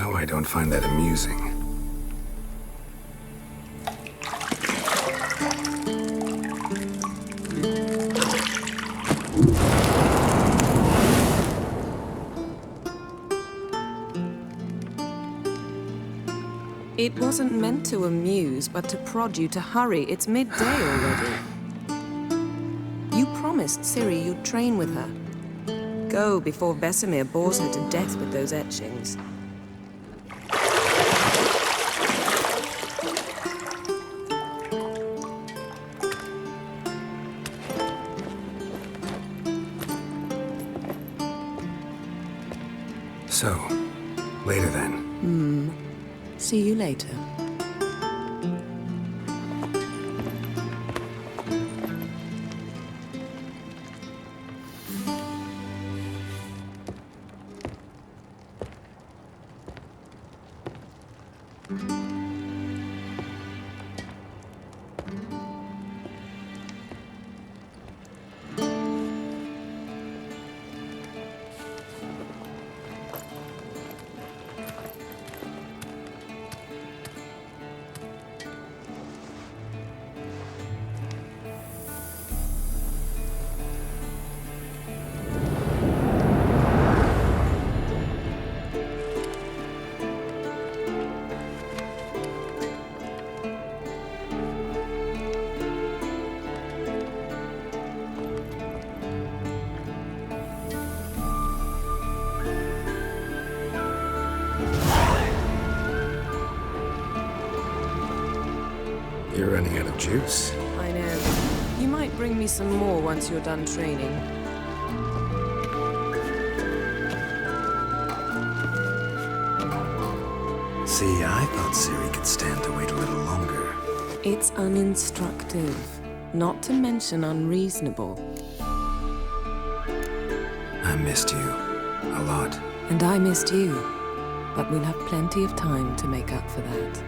Now I don't find that amusing. It wasn't meant to amuse, but to prod you to hurry. It's midday already. You promised Ciri you'd train with her. Go before Vesemir bores her to death with those etchings. So, later then. See you later. You're running out of juice. I know. You might bring me some more once you're done training. See, I thought Ciri could stand to wait a little longer. It's uninstructive, not to mention unreasonable. I missed you. A lot. And I missed you. But we'll have plenty of time to make up for that.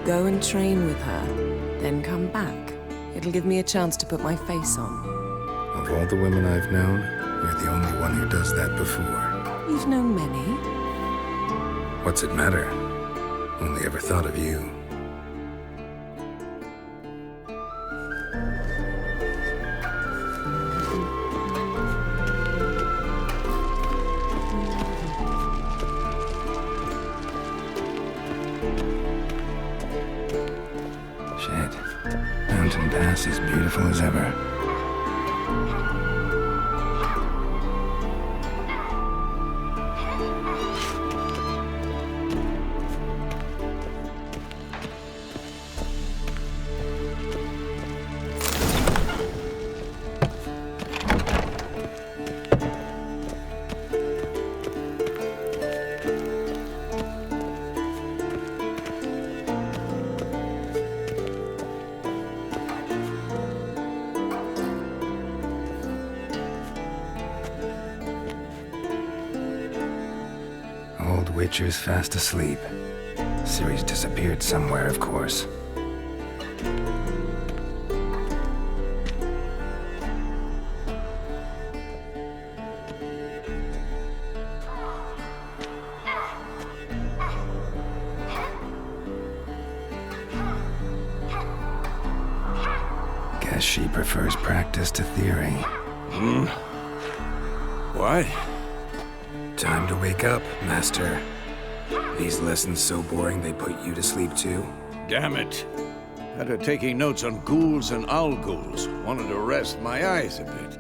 Go and train with her, then come back. It'll give me a chance to put my face on. Of all the women I've known, you're the only one who does that before. You've known many. What's it matter? Only ever thought of you. Shit. Mountain Pass is beautiful as ever. Old Witcher's fast asleep. Ciri's disappeared somewhere, of course. Guess she prefers practice to theory. What? Time to wake up, Master. These lessons so boring they put you to sleep too? Damn it. Had her taking notes on ghouls and owl ghouls. Wanted to rest my eyes a bit.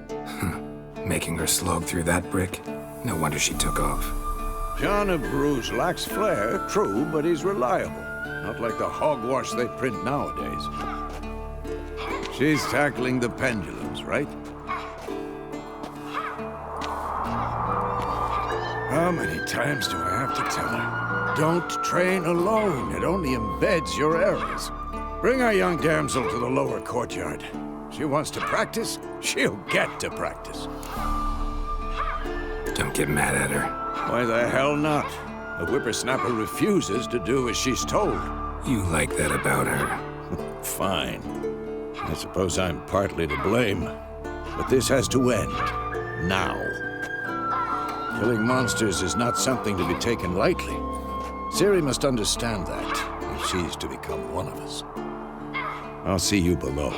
Making her slog through that brick? No wonder she took off. John of Bruges lacks flair, true, but he's reliable. Not like the hogwash they print nowadays. She's tackling the pendulums, right? How many times do I have to tell her? Don't train alone. It only embeds your errors. Bring our young damsel to the lower courtyard. She wants to practice, she'll get to practice. Don't get mad at her. Why the hell not? A whippersnapper refuses to do as she's told. You like that about her. Fine. I suppose I'm partly to blame. But this has to end. Now. Killing monsters is not something to be taken lightly. Ciri must understand that, if she's to become one of us. I'll see you below.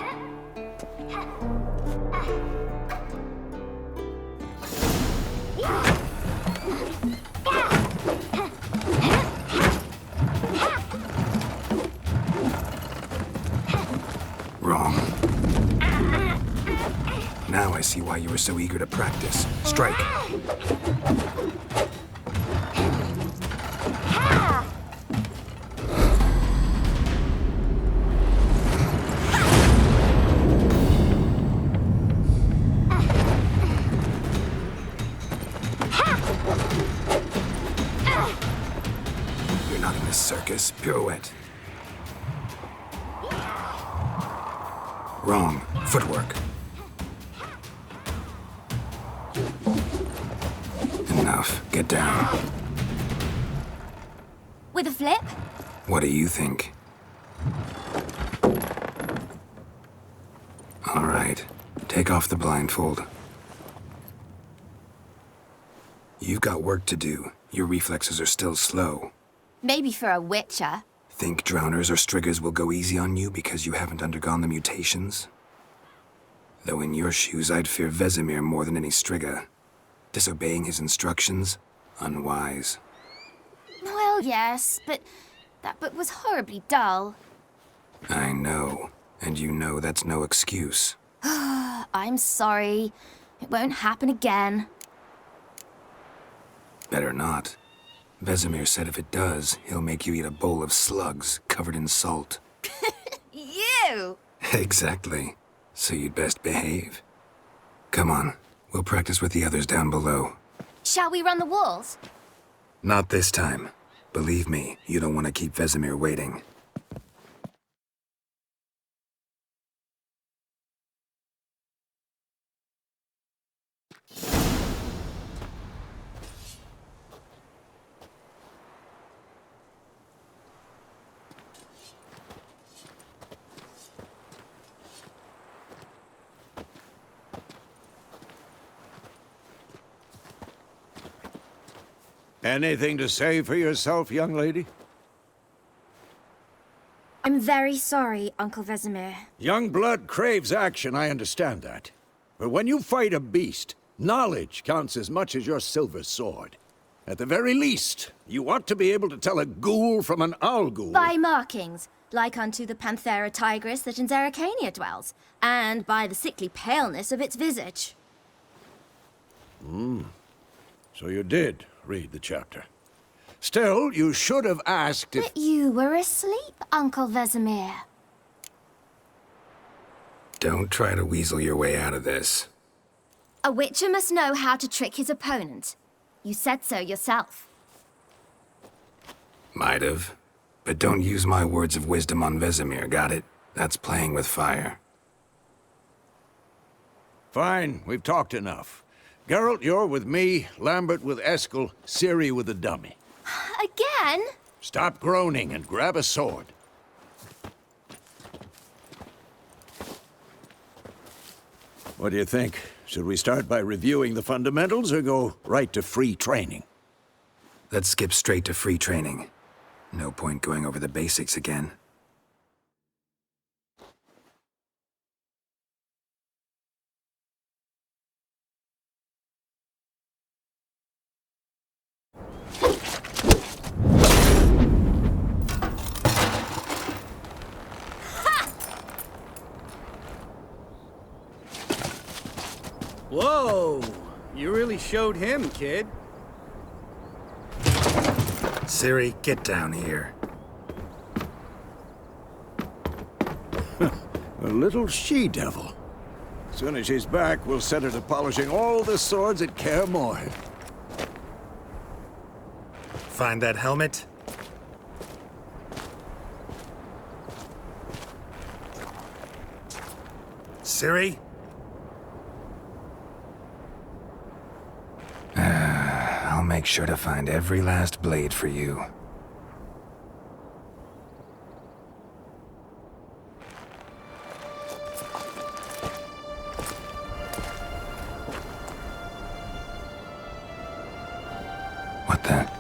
Wrong. Now I see why you were so eager to practice. Strike. You're not in this circus. Pirouette. Wrong. Footwork. Enough. Get down. With a flip? What do you think? All right. Take off the blindfold. You've got work to do. Your reflexes are still slow. Maybe for a witcher. Think drowners or striggers will go easy on you because you haven't undergone the mutations? Though in your shoes, I'd fear Vesemir more than any strigger. Disobeying his instructions? Unwise. Well, yes, but that book was horribly dull. I know. And you know that's no excuse. I'm sorry. It won't happen again. Better not. Vesemir said if it does, he'll make you eat a bowl of slugs covered in salt. You! Exactly. So you'd best behave. Come on. We'll practice with the others down below. Shall we run the walls? Not this time. Believe me, you don't want to keep Vesemir waiting. Anything to say for yourself, young lady? I'm very sorry, Uncle Vesemir. Young blood craves action, I understand that. But when you fight a beast, knowledge counts as much as your silver sword. At the very least, you ought to be able to tell a ghoul from an owl ghoul. By markings, like unto the Panthera tigris that in Zerrikania dwells, and by the sickly paleness of its visage. So you did read the chapter. Still, you should have asked if... But you were asleep, Uncle Vesemir. Don't try to weasel your way out of this. A witcher must know how to trick his opponent. You said so yourself. Might have. But don't use my words of wisdom on Vesemir, got it? That's playing with fire. Fine, we've talked enough. Geralt, you're with me, Lambert with Eskel, Ciri with the dummy. Again? Stop groaning and grab a sword. What do you think? Should we start by reviewing the fundamentals or go right to free training? Let's skip straight to free training. No point going over the basics again. Whoa! You really showed him, kid. Ciri, get down here. A little she-devil. As soon as she's back, we'll set her to polishing all the swords at Kaermorhen. Find that helmet? Ciri? I'll make sure to find every last blade for you. What the?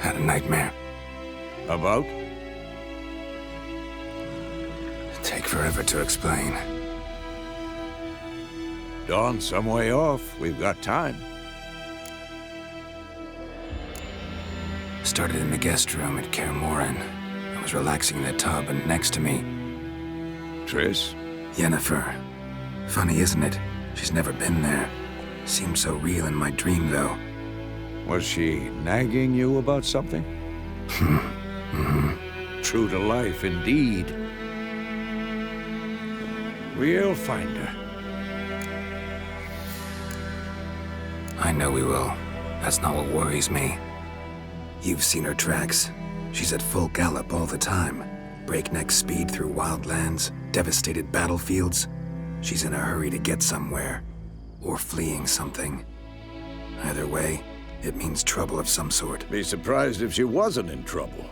Had a nightmare. About? Take forever to explain. Dawn's some way off. We've got time. Started in the guest room at Kaermorhen. I was relaxing in the tub, and next to me, Triss? Yennefer. Funny, isn't it? She's never been there. Seemed so real in my dream, though. Was she nagging you about something? True to life, indeed. We'll find her. I know we will. That's not what worries me. You've seen her tracks. She's at full gallop all the time. Breakneck speed through wildlands, devastated battlefields. She's in a hurry to get somewhere. Or fleeing something. Either way, it means trouble of some sort. Be surprised if she wasn't in trouble.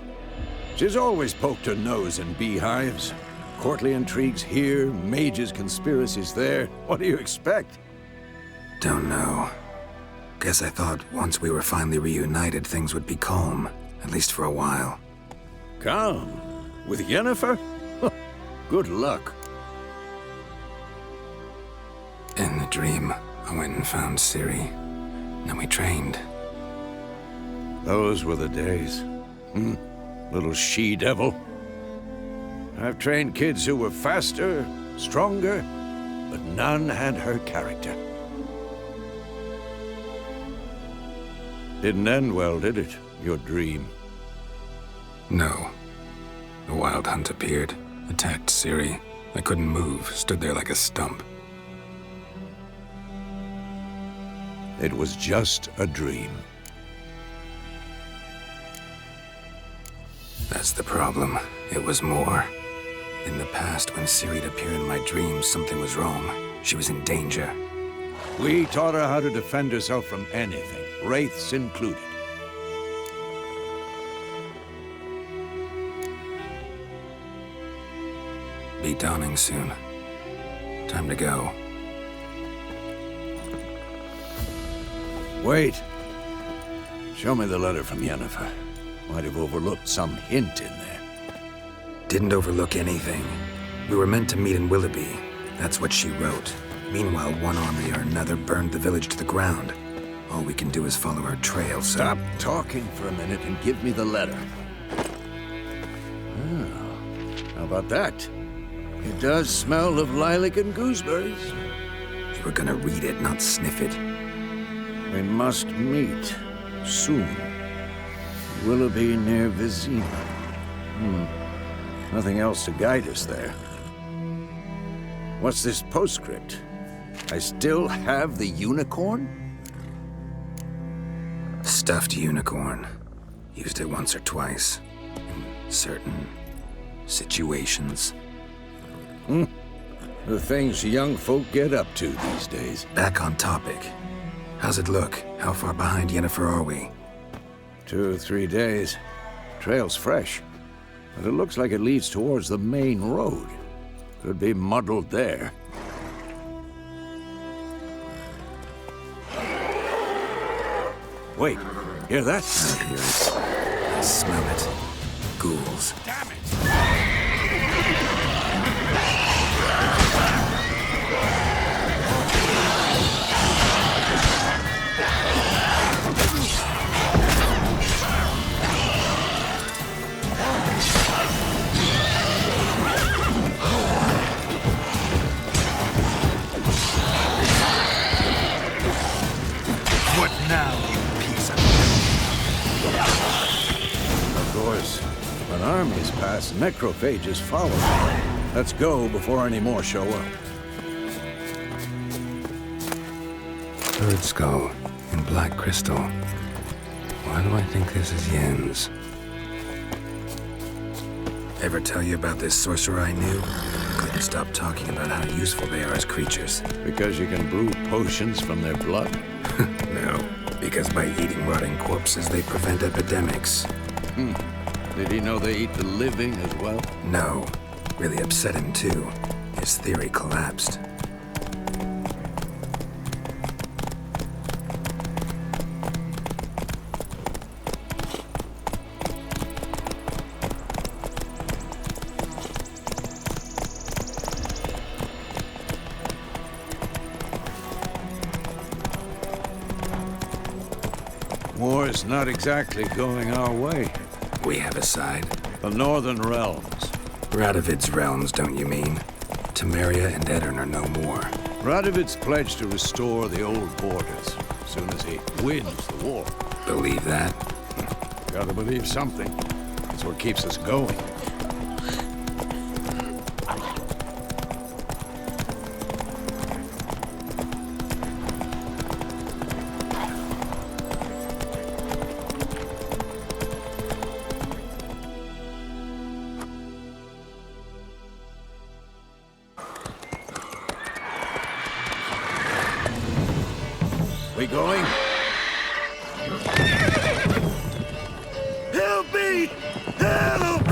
She's always poked her nose in beehives. Courtly intrigues here, mages' conspiracies there. What do you expect? Don't know. Guess I thought once we were finally reunited, things would be calm. At least for a while. Calm? With Yennefer? Good luck. In the dream, I went and found Ciri. Then we trained. Those were the days. Little she-devil. I've trained kids who were faster, stronger, but none had her character. Didn't end well, did it? Your dream? No. The wild hunt appeared, attacked Ciri. I couldn't move, stood there like a stump. It was just a dream. That's the problem. It was more. In the past, when Ciri'd appear in my dreams, something was wrong. She was in danger. We taught her how to defend herself from anything, wraiths included. Be dawning soon. Time to go. Wait. Show me the letter from Yennefer. Might have overlooked some hint in there. Didn't overlook anything. We were meant to meet in Willoughby. That's what she wrote. Meanwhile, one army or another burned the village to the ground. All we can do is follow her trail, so... Stop talking for a minute and give me the letter. How about that? It does smell of lilac and gooseberries. You were gonna read it, not sniff it. We must meet soon. Willoughby near Vesemir. Nothing else to guide us there. What's this postscript? I still have the unicorn? Stuffed unicorn. Used it once or twice. In certain situations. The things young folk get up to these days. Back on topic. How's it look? How far behind Yennefer are we? 2 or 3 days. Trail's fresh. But it looks like it leads towards the main road. Could be muddled there. Wait, hear that? I hear it. I smell it. Ghouls. Damn it! What now, you piece of... Of course, when armies pass, necrophages follow. Let's go before any more show up. Bird skull in black crystal. Why do I think this is Yen's? Ever tell you about this sorcerer I knew? Couldn't stop talking about how useful they are as creatures. Because you can brew potions from their blood? No, because by eating rotting corpses, they prevent epidemics. Did he know they eat the living as well? No, really upset him too. His theory collapsed. war's not exactly going our way. We have a side. The Northern Realms. Radovid's realms, don't you mean? Temeria and Edirn are no more. Radovid's pledged to restore the old borders as soon as he wins the war. Believe that? Gotta believe something. It's what keeps us going. We going? Help me! Help!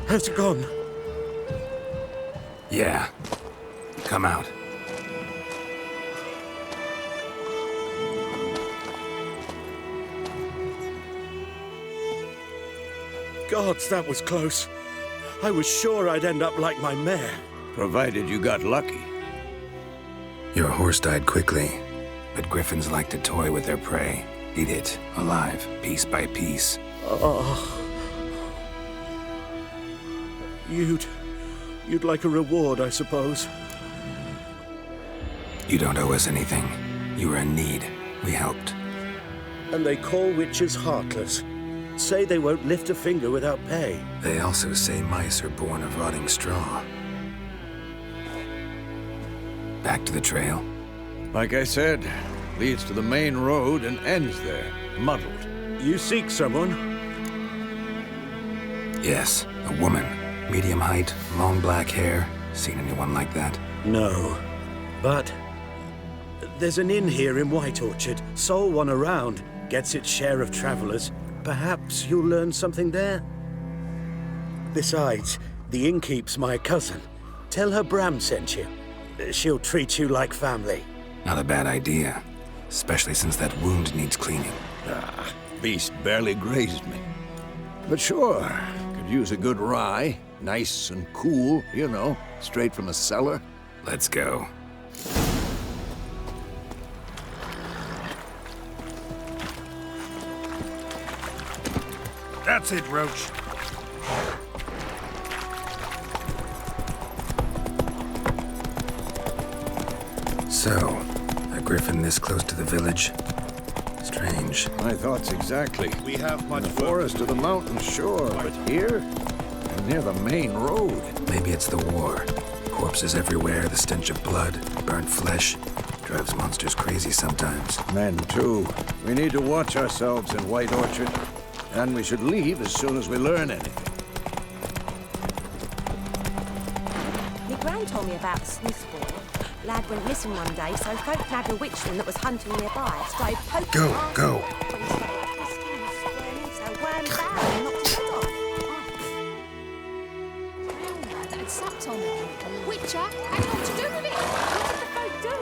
Has it gone? Yeah. Come out. Gods, that was close. I was sure I'd end up like my mare. Provided you got lucky. Your horse died quickly, but griffins like to toy with their prey. Eat it, alive, piece by piece. Oh. You'd like a reward, I suppose. You don't owe us anything. You were in need. We helped. And they call witches heartless. Say they won't lift a finger without pay. They also say mice are born of rotting straw. Back to the trail? Like I said, leads to the main road and ends there, muddled. You seek someone? Yes, a woman. Medium height, long black hair. Seen anyone like that? No. But there's an inn here in White Orchard. Sole one around. Gets its share of travelers. Perhaps you'll learn something there? Besides, the innkeep's my cousin. Tell her Bram sent you. She'll treat you like family. Not a bad idea. Especially since that wound needs cleaning. Ah, beast barely grazed me. But sure, could use a good rye. Nice and cool, you know, straight from a cellar. Let's go. That's it, Roach. So, a griffin this close to the village? Strange. My thoughts exactly. We have In much the forest or the mountains, sure, but here? Near the main road. Maybe it's the war. Corpses everywhere, the stench of blood, burnt flesh. Drives monsters crazy sometimes. Men, too. We need to watch ourselves in White Orchard. And we should leave as soon as we learn anything. My gran told me about the sleuth boy. Lad went missing one day, so folk nagged a witchman that was hunting nearby. Started poking Go, around. go. When he started twisting and squirming, so wormed out and knocked his head off. That sucked on it. Witcher had what to do with it. What did the folk do?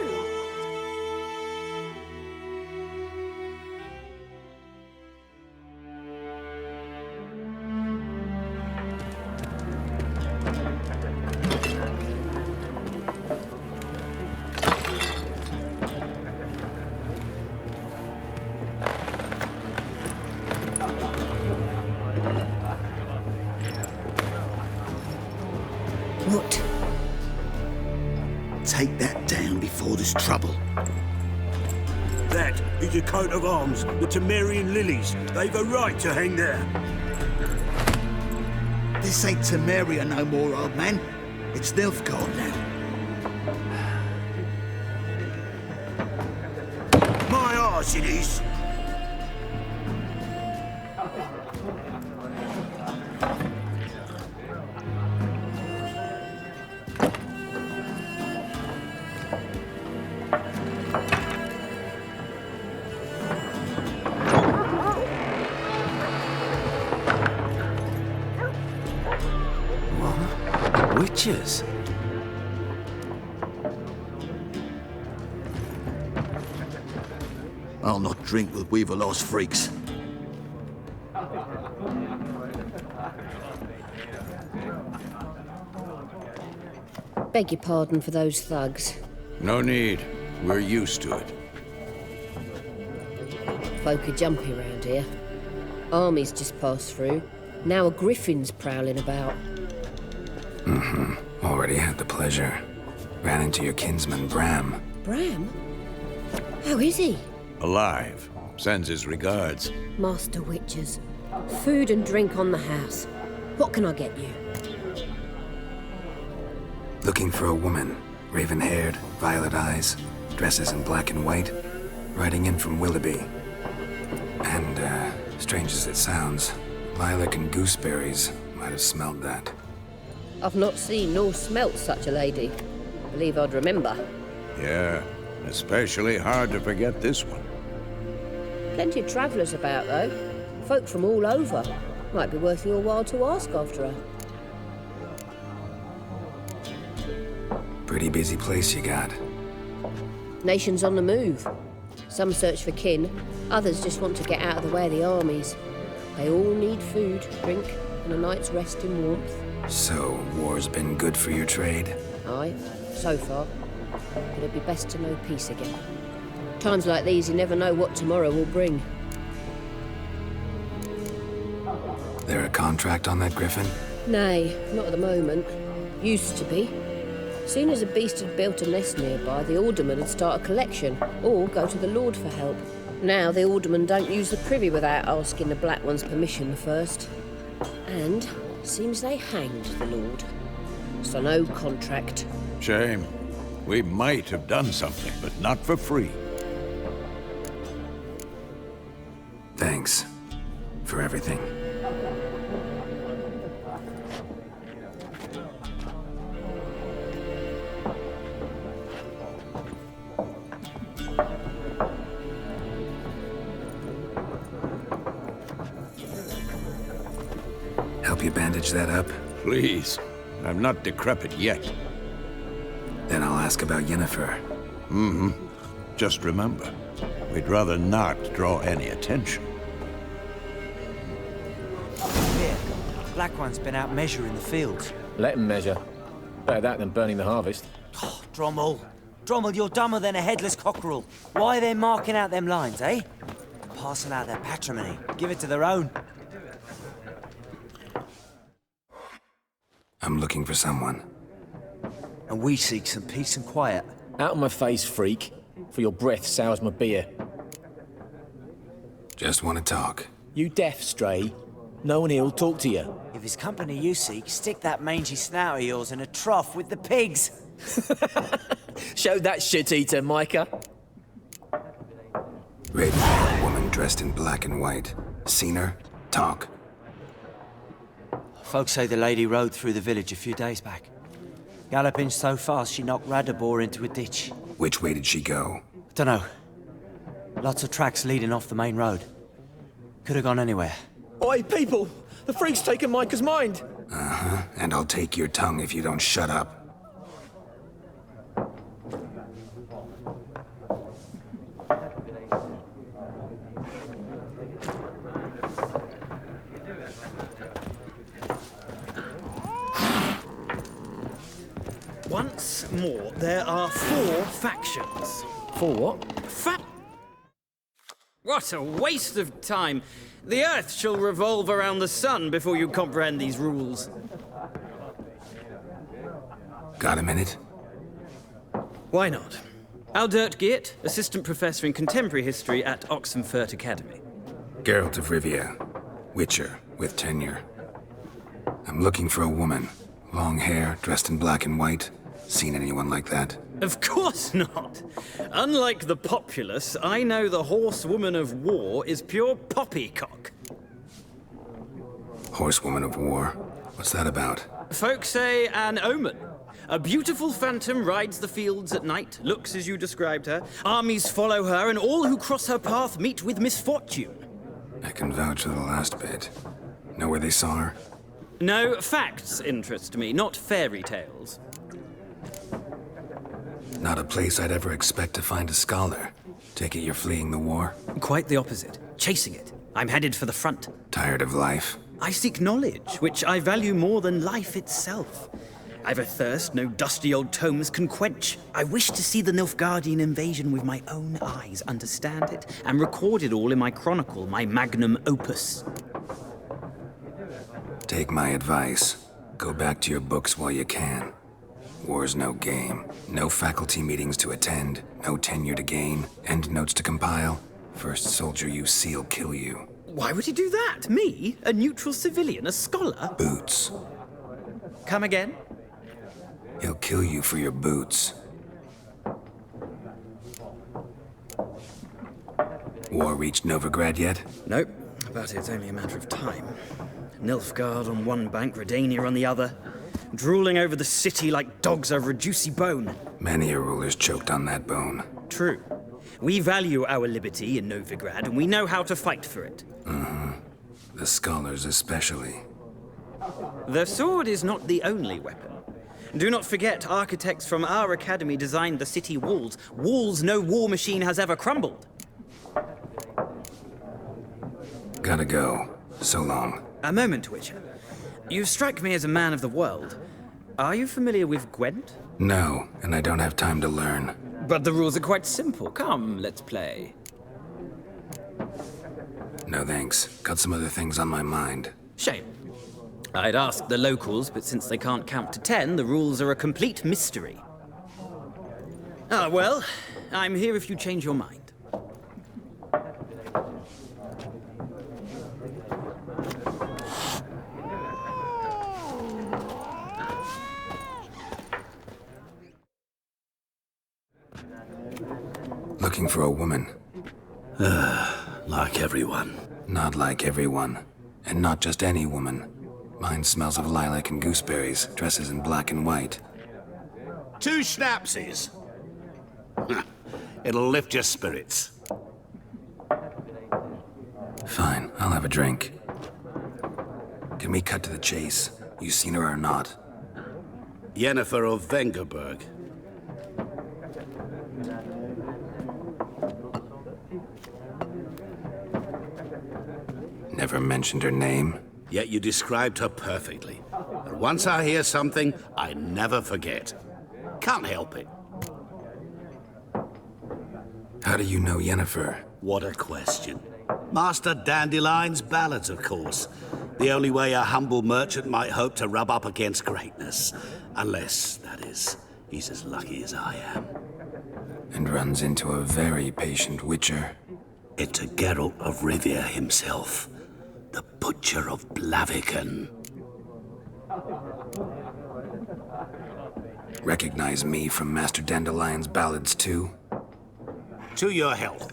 What? Take that down before there's trouble. That is a coat of arms, the Temerian lilies. They've a right to hang there. This ain't Temeria no more, old man. It's Nilfgaard now. course it is. Witches? I'll not drink with weaver-lost freaks. Beg your pardon for those thugs. No need. We're used to it. Folk are jumpy round here. Armies just passed through. Now a griffin's prowling about. Already had the pleasure. Ran into your kinsman, Bram. Bram? How is he? Alive. Sends his regards. Master Witchers. Food and drink on the house. What can I get you? Looking for a woman. Raven-haired, violet eyes, dresses in black and white. Riding in from Willoughby. And, strange as it sounds, lilac and gooseberries might have smelled that. I've not seen nor smelt such a lady. Believe I'd remember. Yeah, especially hard to forget this one. Plenty of travellers about, though. Folk from all over. Might be worth your while to ask after her. Pretty busy place you got. Nations on the move. Some search for kin, others just want to get out of the way of the armies. They all need food, drink, and a night's rest in warmth. So, war's been good for your trade? Aye, so far. But it'd be best to know peace again. Times like these, you never know what tomorrow will bring. There a contract on that griffin? Nay, not at the moment. Used to be. Soon as a beast had built a nest nearby, the alderman would start a collection, or go to the lord for help. Now the aldermen don't use the privy without asking the Black One's permission first. And seems they hanged the lord. So no contract. Shame. We might have done something, but not for free. Thanks. For everything. Help you bandage that up? Please. I'm not decrepit yet. Then I'll ask about Yennefer. Just remember, we'd rather not draw any attention. Here, Black One's been out measuring the fields. Let him measure. Better that than burning the harvest. Oh, Drommel. Drommel, you're dumber than a headless cockerel. Why are they marking out them lines, eh? Parcel out their patrimony. Give it to their own. I'm looking for someone. And we seek some peace and quiet. Out of my face, freak. For your breath sours my beer. Just want to talk. You deaf, stray. No one here'll talk to you. If it's company you seek, stick that mangy snout of yours in a trough with the pigs. Show that shit-eater, Micah. Raven-haired woman dressed in black and white. Seen her? Talk. Folks say the lady rode through the village a few days back. Galloping so fast she knocked Radabor into a ditch. Which way did she go? Dunno. Lots of tracks leading off the main road. Could have gone anywhere. Oi, people! The freak's taken Micah's mind! Uh-huh. And I'll take your tongue if you don't shut up. Once more, there are 4 factions. For what? What a waste of time! The Earth shall revolve around the sun before you comprehend these rules. Got a minute? Why not? Aldert Geert, Assistant Professor in Contemporary History at Oxenfurt Academy. Geraltofrivia. Witcher, with tenure. I'm looking for a woman. Long hair, dressed in black and white. Seen anyone like that? Of course not. Unlike the populace, I know the horsewoman of war is pure poppycock. Horsewoman of war? What's that about? Folk say an omen. A beautiful phantom rides the fields at night, looks as you described her. Armies follow her, and all who cross her path meet with misfortune. I can vouch for the last bit. Know where they saw her? No, facts interest me, not fairy tales. Not a place I'd ever expect to find a scholar. Take it you're fleeing the war? Quite the opposite. Chasing it. I'm headed for the front. Tired of life? I seek knowledge, which I value more than life itself. I've a thirst no dusty old tomes can quench. I wish to see the Nilfgaardian invasion with my own eyes, understand it, and record it all in my chronicle, my magnum opus. Take my advice. Go back to your books while you can. War's no game. No faculty meetings to attend, no tenure to gain, endnotes to compile. First soldier you see'll kill you. Why would he do that? Me? A neutral civilian? A scholar? Boots. Come again? He'll kill you for your boots. War reached Novigrad yet? Nope, but it's only a matter of time. Nilfgaard on one bank, Redania on the other. Drooling over the city like dogs over a juicy bone. Many a ruler's choked on that bone. True. We value our liberty in Novigrad, and we know how to fight for it. The scholars especially. The sword is not the only weapon. Do not forget, architects from our academy designed the city walls. Walls no war machine has ever crumbled. Gotta go. So long. A moment, Witcher. You strike me as a man of the world. Are you familiar with Gwent? No, and I don't have time to learn. But the rules are quite simple. Come, let's play. No thanks. Got some other things on my mind. Shame. I'd ask the locals, but since they can't count to 10, the rules are a complete mystery. Ah, well, I'm here if you change your mind. Looking for a woman. Like everyone. Not like everyone. And not just any woman. Mine smells of lilac and gooseberries, dresses in black and white. 2 schnapsies. It'll lift your spirits. Fine, I'll have a drink. Can we cut to the chase? You seen her or not? Yenneferofvengerberg. Never mentioned her name. Yet you described her perfectly. And once I hear something, I never forget. Can't help it. How do you know Yennefer? What a question. Master Dandelion's ballads, of course. The only way a humble merchant might hope to rub up against greatness. Unless, that is, he's as lucky as I am. And runs into a very patient witcher. Into Geralt of Rivia himself. The Butcher of Blaviken. Recognize me from Master Dandelion's ballads, too? To your health.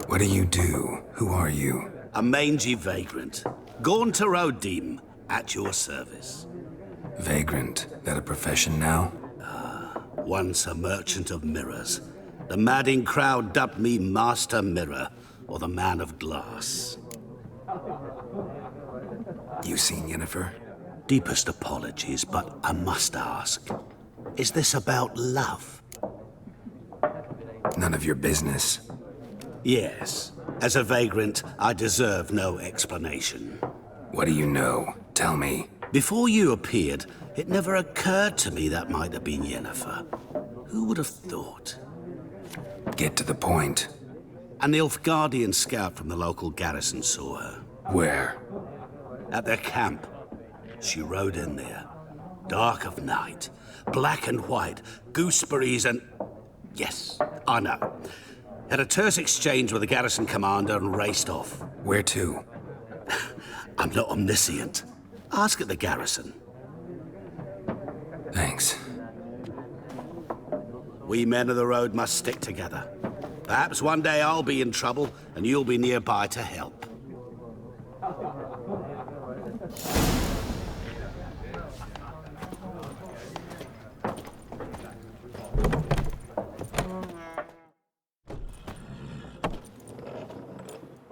What do you do? Who are you? A mangy vagrant. Gone to Rodim, at your service. Vagrant? That a profession now? Once a merchant of mirrors. The madding crowd dubbed me Master Mirror, or the Man of Glass. You seen Yennefer? Deepest apologies, but I must ask. Is this about love? None of your business. Yes. As a vagrant, I deserve no explanation. What do you know? Tell me. Before you appeared, it never occurred to me that might have been Yennefer. Who would have thought? Get to the point. A Nilfgaardian scout from the local garrison saw her. Where? At their camp. She rode in there. Dark of night. Black and white. Gooseberries and... Yes, I know. Had a terse exchange with the garrison commander and raced off. Where to? I'm not omniscient. Ask at the garrison. Thanks. We men of the road must stick together. Perhaps one day I'll be in trouble and you'll be nearby to help.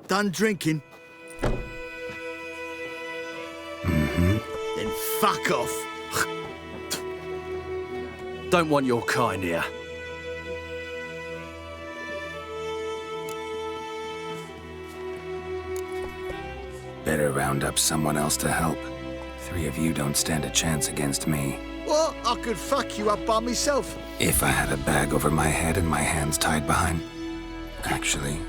Done drinking? Then fuck off. Don't want your kind here. Better round up someone else to help. 3 of you don't stand a chance against me. What? I could fuck you up by myself. If I had a bag over my head and my hands tied behind... Actually,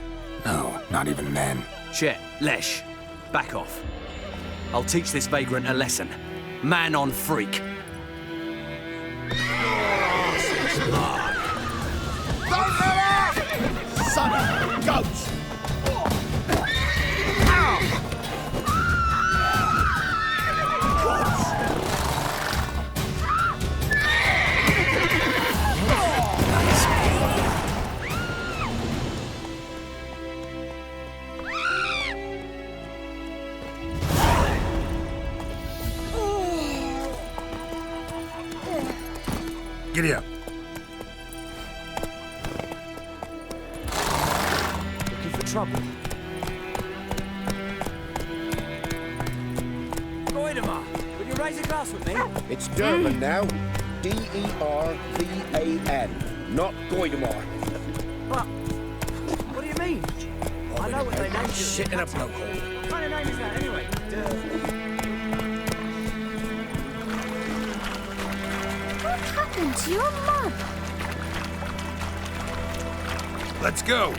no, not even then. Chet, Lesh, back off. I'll teach this vagrant a lesson. Man on freak. Don't let out! Son of a goat! Giddy up. Looking for trouble? Goidemar, will you raise a glass with me? It's Durban now. D-E-R-V-A-N, not Goidemar. But, what do you mean? I know what they named you. Shit in a blowhole. What kind of name is that anyway? What happened to your mum? Let's go.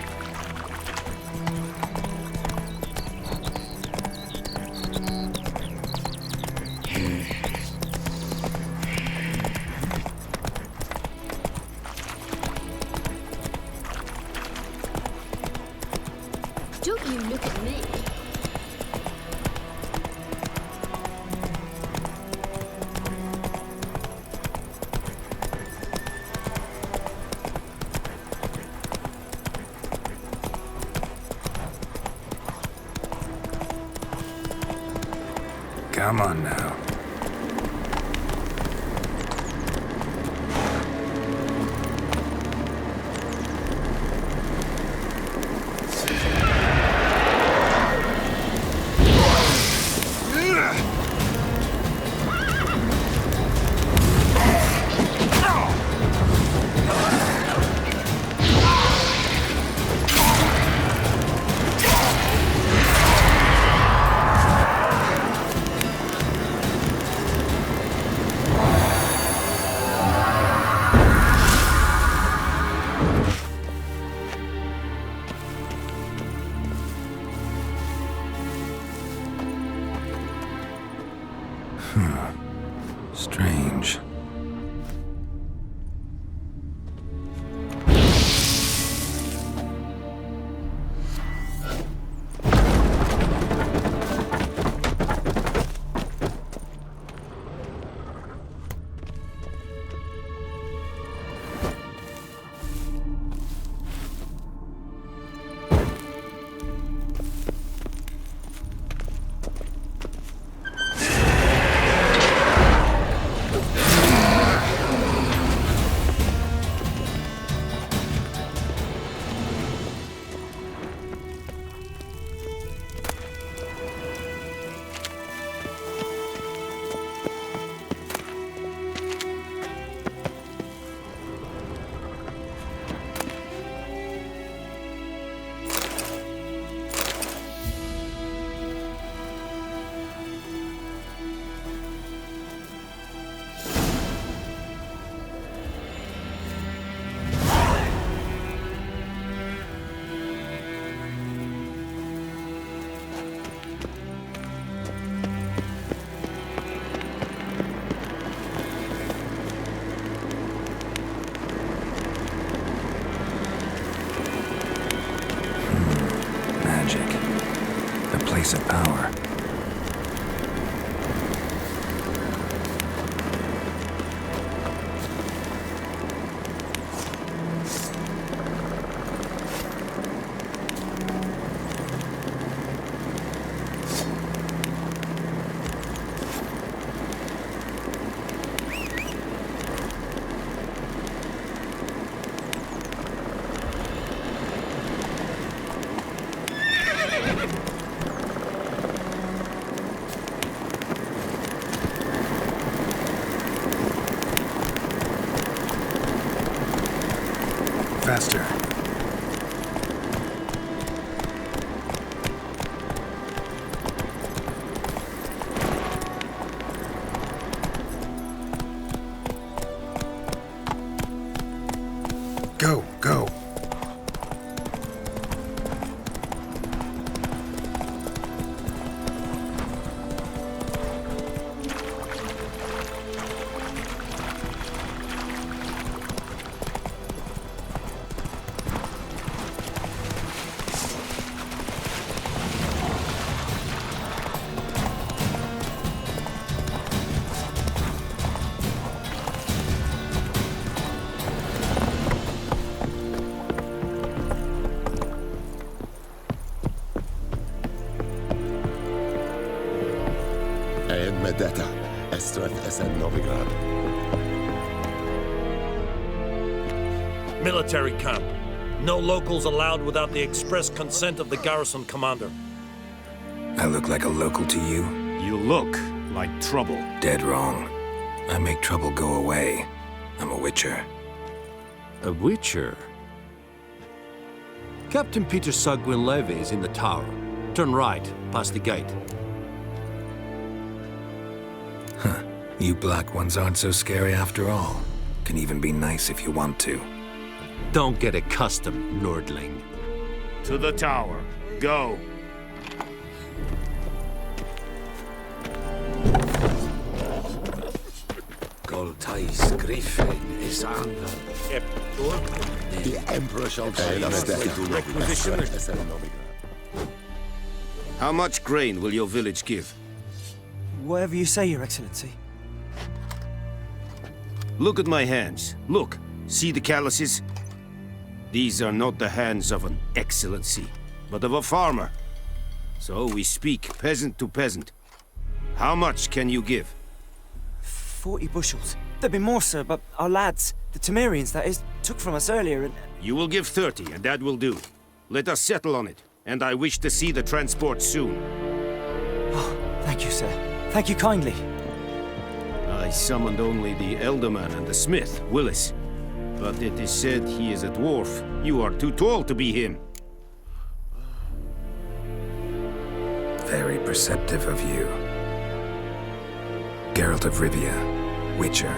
Don't you look at me. Come on now. Strange. Place of power. faster. Go, go. Military camp. No locals allowed without the express consent of the garrison commander. I look like a local to you? You look like trouble. Dead wrong. I make trouble go away. I'm a witcher. A witcher? Captain Peter Sugwin Levy is in the tower. Turn right, past the gate. Huh. You black ones aren't so scary after all. Can even be nice if you want to. Don't get accustomed, Nordling. To the tower. Go. Goltais Griffin is under. The Emperor shall requisition. How much grain will your village give? Whatever you say, Your Excellency. Look at my hands. Look. See the calluses? These are not the hands of an excellency, but of a farmer. So we speak peasant to peasant. How much can you give? 40 bushels. There'd be more, sir, but our lads, the Temerians, that is, took from us earlier and... You will give 30, and that will do. Let us settle on it, and I wish to see the transport soon. Oh, thank you, sir. Thank you kindly. I summoned only the Elderman and the smith, Willis. But it is said he is a dwarf. You are too tall to be him. Very perceptive of you. Geralt of Rivia, Witcher.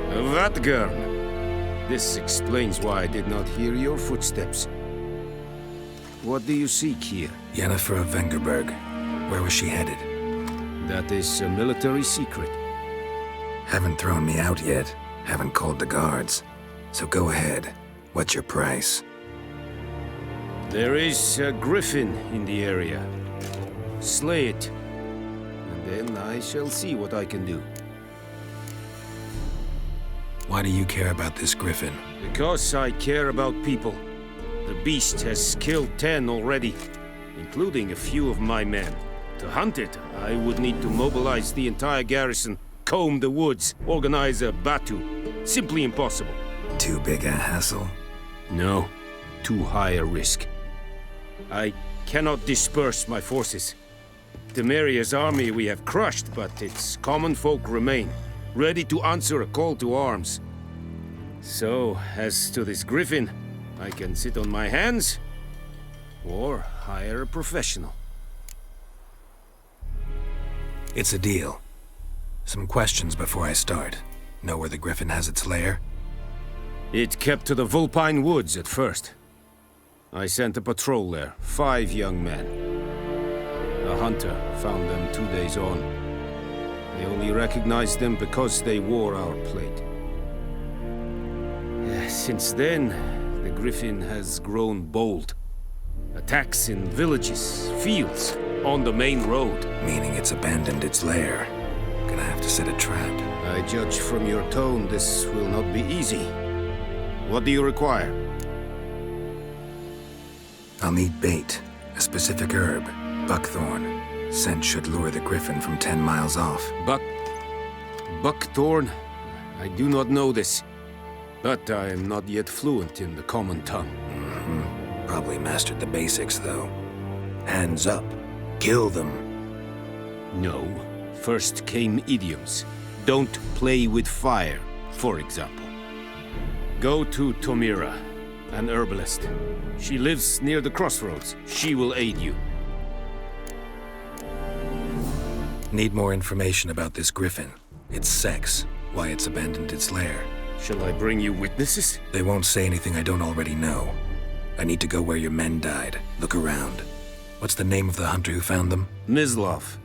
Vatgern. This explains why I did not hear your footsteps. What do you seek here? Yenneferofvengerberg. Where was she headed? That is a military secret. Haven't thrown me out yet. Haven't called the guards. So go ahead. What's your price? There is a griffin in the area. Slay it. And then I shall see what I can do. Why do you care about this griffin? Because I care about people. The beast has killed 10 already, including a few of my men. To hunt it, I would need to mobilize the entire garrison, comb the woods, organize a batu. Simply impossible. Too big a hassle? No, too high a risk. I cannot disperse my forces. Temeria's army we have crushed, but its common folk remain, ready to answer a call to arms. So, as to this griffin, I can sit on my hands, or hire a professional. It's a deal. Some questions before I start. Know where the griffin has its lair? It kept to the Vulpine Woods at first. I sent a patrol there, 5 young men. A hunter found them 2 days on. They only recognized them because they wore our plate. Since then, the griffin has grown bold. Attacks in villages, fields, on the main road. Meaning it's abandoned its lair. Gonna have to set a trap. I judge from your tone this will not be easy. What do you require? I'll need bait, a specific herb, buckthorn. Scent should lure the griffin from 10 miles off. Buckthorn? I do not know this. But I am not yet fluent in the common tongue. Mm-hmm. Probably mastered the basics, though. Hands up. Kill them. No. First came idioms. Don't play with fire, for example. Go to Tomira. an herbalist. She lives near the crossroads. She will aid you. Need more information about this griffin. Its sex, why it's abandoned its lair. Shall I bring you witnesses? They won't say anything I don't already know. I need to go where your men died. Look around. What's the name of the hunter who found them? Mislov.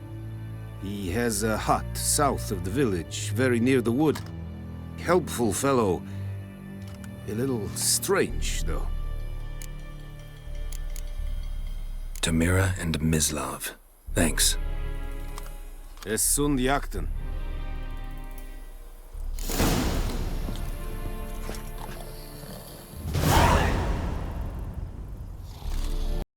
He has a hut south of the village, very near the wood. Helpful fellow. A little strange, though. Tamira and Mislov. Thanks. Es sun jakten.